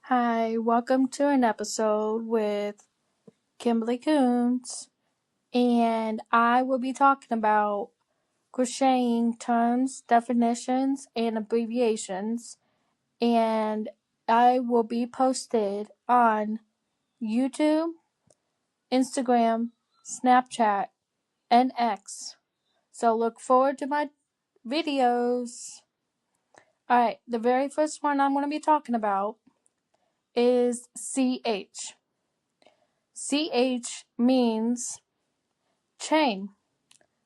Hi, welcome to an episode with Kimberly Kuhns, and I will be talking about crocheting terms, definitions, and abbreviations, and I will be posted on YouTube, Instagram, Snapchat, and X. So look forward to my videos. Alright, the very first one I'm going to be talking about is CH. CH means chain,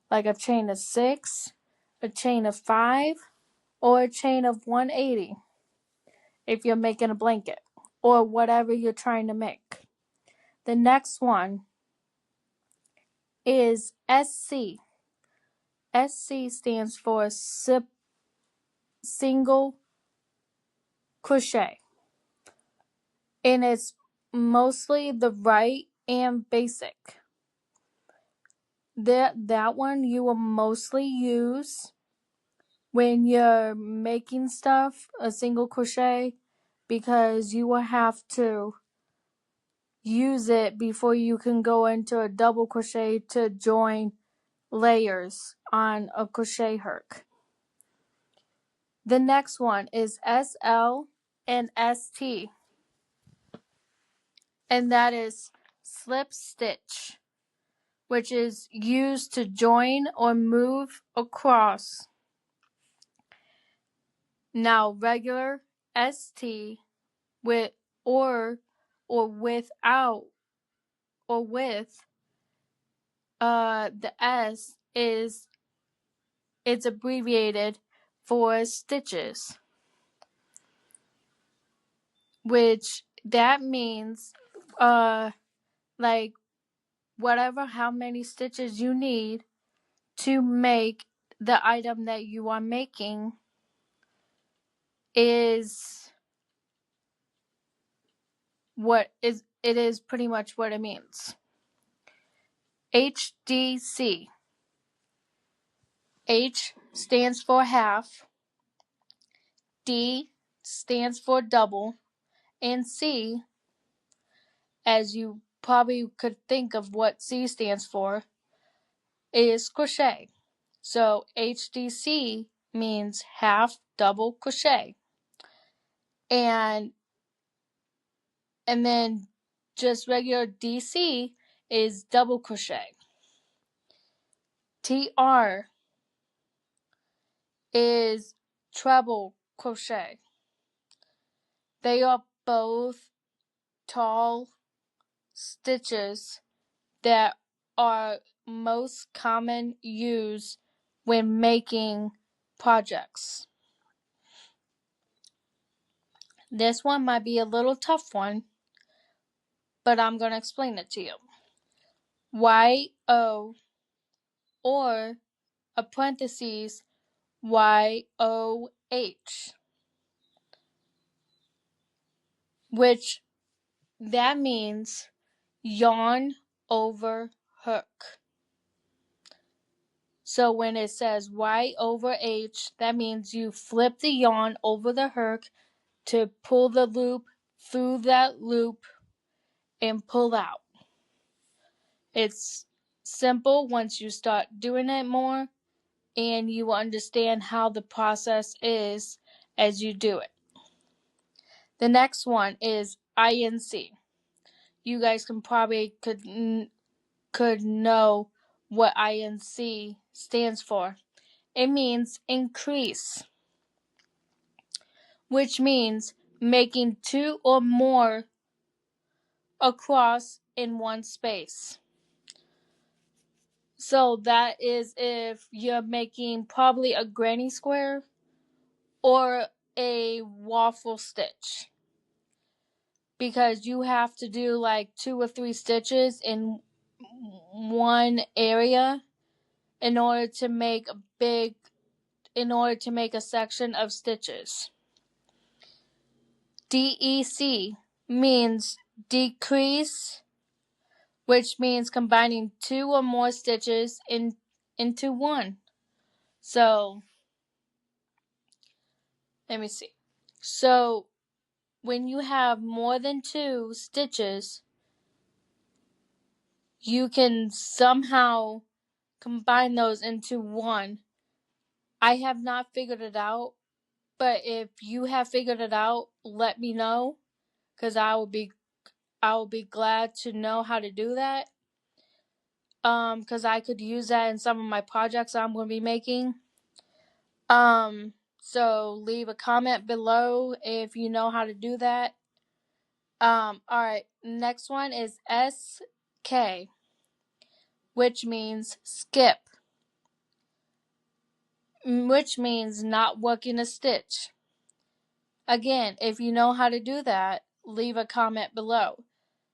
like a chain of 6, a chain of 5, or a chain of 180 if you're making a blanket or whatever you're trying to make. The next one is SC. SC stands for single crochet, and it's mostly the right and basic. That one you will mostly use when you're making stuff, a single crochet, because you will have to use it before you can go into a double crochet to join layers on a crochet hook. The next one is SL and ST, and that is slip stitch, which is used to join or move across. Now regular ST with or without or with the S is it's abbreviated for stitches, which that means like whatever how many stitches you need to make the item that you are making is what is it is pretty much what it means. HDC. H stands for half, D stands for double, and C, as you probably could think of what C stands for, is crochet. So HDC means half double crochet. And then just regular DC is double crochet. TR is treble crochet. They are both tall stitches that are most common used when making projects. This one might be a little tough one, but I'm going to explain it to you. YO or a parentheses YOH, which that means yarn over hook. So when it says Y over H, that means you flip the yarn over the hook to pull the loop through that loop and pull out. It's simple once you start doing it more, and you will understand how the process is as you do it. The next one is INC. You guys could know what INC stands for. It means increase, which means making 2 or more across in one space. So that is if you're making probably a granny square or a waffle stitch, because you have to do like 2 or 3 stitches in one area in order to make a section of stitches. DEC means decrease, which means combining 2 or more stitches into one. So let me see. So when you have more than 2 stitches, you can somehow combine those into one. I have not figured it out, but if you have figured it out, let me know, because I will be glad to know how to do that. Because I could use that in some of my projects I'm going to be making. So leave a comment below if you know how to do that. Alright, next one is SK, which means skip, which means not working a stitch. Again, if you know how to do that, leave a comment below.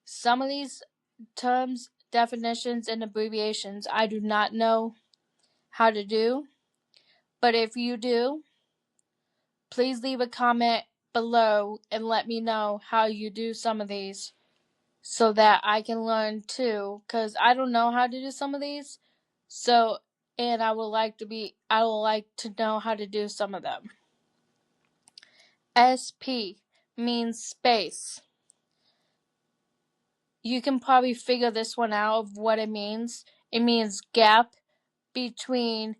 Some of these terms, definitions, and abbreviations I do not know how to do, but if you do, please leave a comment below and let me know how you do some of these so that I can learn too, because I don't know how to do some of these. So, and I would like to know how to do some of them. SP means space. You can probably figure this one out of what it means. It means gap between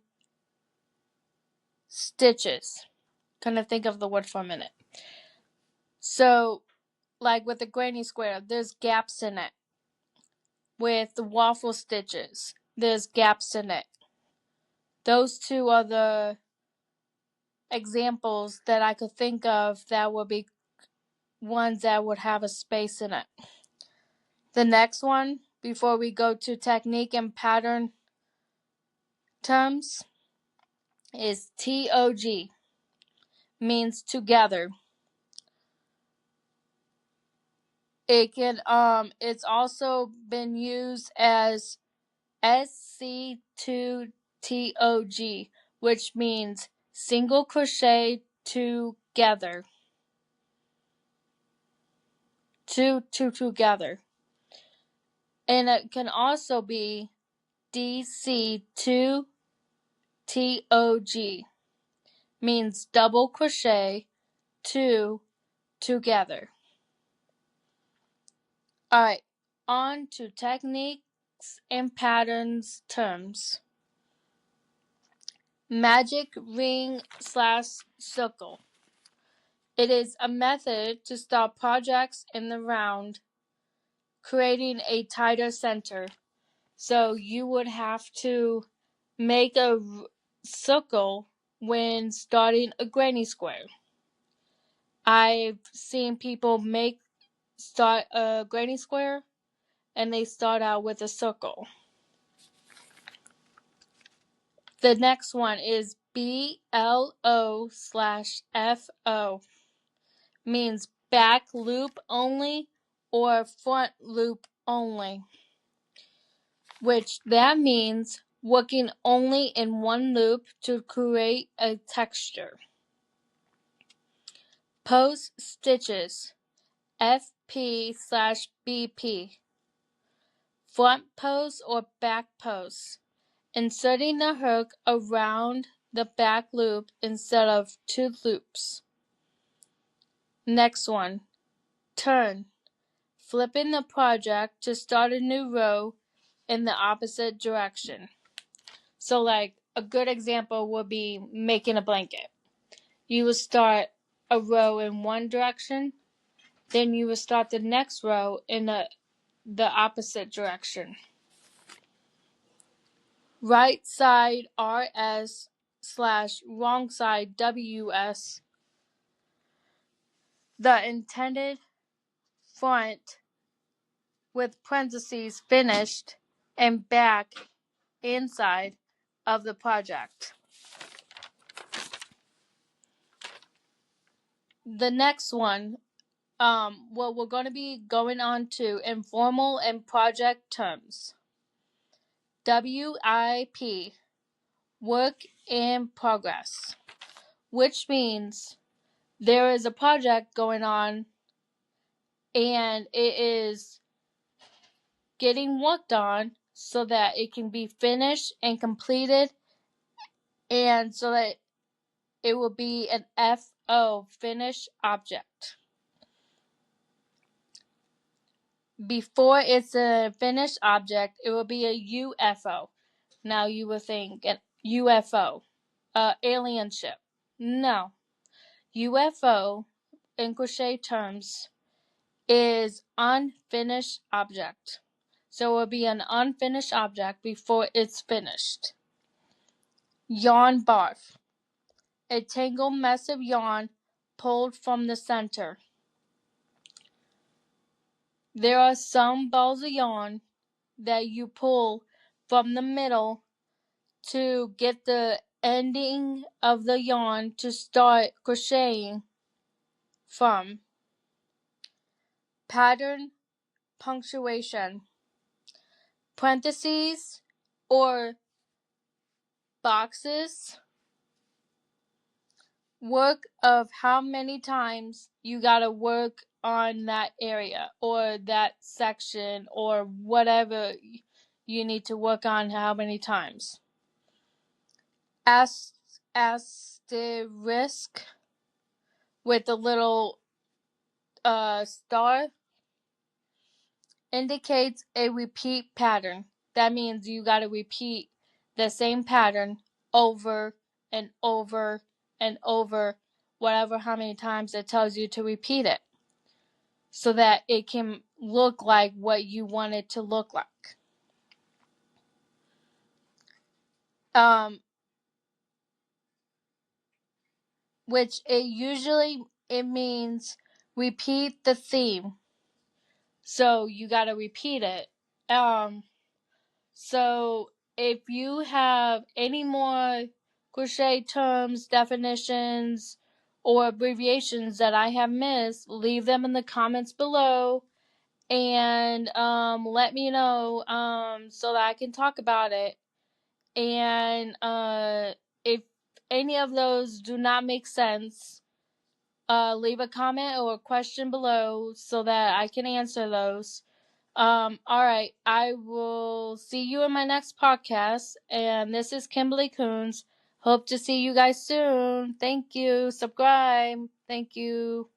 stitches. Kind of think of the word for a minute. So, like with the granny square, there's gaps in it. With the waffle stitches, there's gaps in it. Those two are the examples that I could think of that would be ones that would have a space in it. The next one, before we go to technique and pattern terms, is TOG, means together. It's also been used as SC2TOG, which means single crochet together. Two together. And it can also be DC2TOG, means double crochet 2 together. Alright, on to techniques and patterns terms. Magic ring / circle. It is a method to start projects in the round, creating a tighter center. So you would have to make a circle when starting a granny square. I've seen people start a granny square and they start out with a circle. The next one is BLO/FO, means back loop only or front loop only, which that means working only in one loop to create a texture. Post stitches, FP/BP, front post or back post, inserting the hook around the back loop instead of 2 loops. Next one, turn, flipping the project to start a new row in the opposite direction. So like a good example would be making a blanket. You would start a row in one direction, then you would start the next row in the opposite direction. Right side RS/wrong side WS. The intended front with parentheses finished and back inside of the project. The next one, what we're going to be going on to informal and project terms. WIP, work in progress, which means there is a project going on and it is getting worked on so that it can be finished and completed, and so that it will be an FO, finished object. before it's a finished object, it will be a UFO. Now you will think an UFO, alien ship. No, UFO in crochet terms is unfinished object. So it will be an unfinished object before it's finished. Yarn barf. A tangled mess of yarn pulled from the center. There are some balls of yarn that you pull from the middle to get the ending of the yarn to start crocheting from. Pattern punctuation. Parentheses or boxes. Work of how many times you gotta work on that area or that section or whatever you need to work on how many times. Asterisk with a little star indicates a repeat pattern. That means you gotta repeat the same pattern over and over and over, whatever how many times it tells you to repeat it, so that it can look like what you want it to look like. Which it means repeat the theme. So you gotta repeat it. So if you have any more crochet terms, definitions, or abbreviations that I have missed, leave them in the comments below and let me know so that I can talk about it. And if any of those do not make sense, leave a comment or a question below so that I can answer those. Alright, I will see you in my next podcast, and this is Kimberly Kuhns. Hope to see you guys soon. Thank you. Subscribe. Thank you.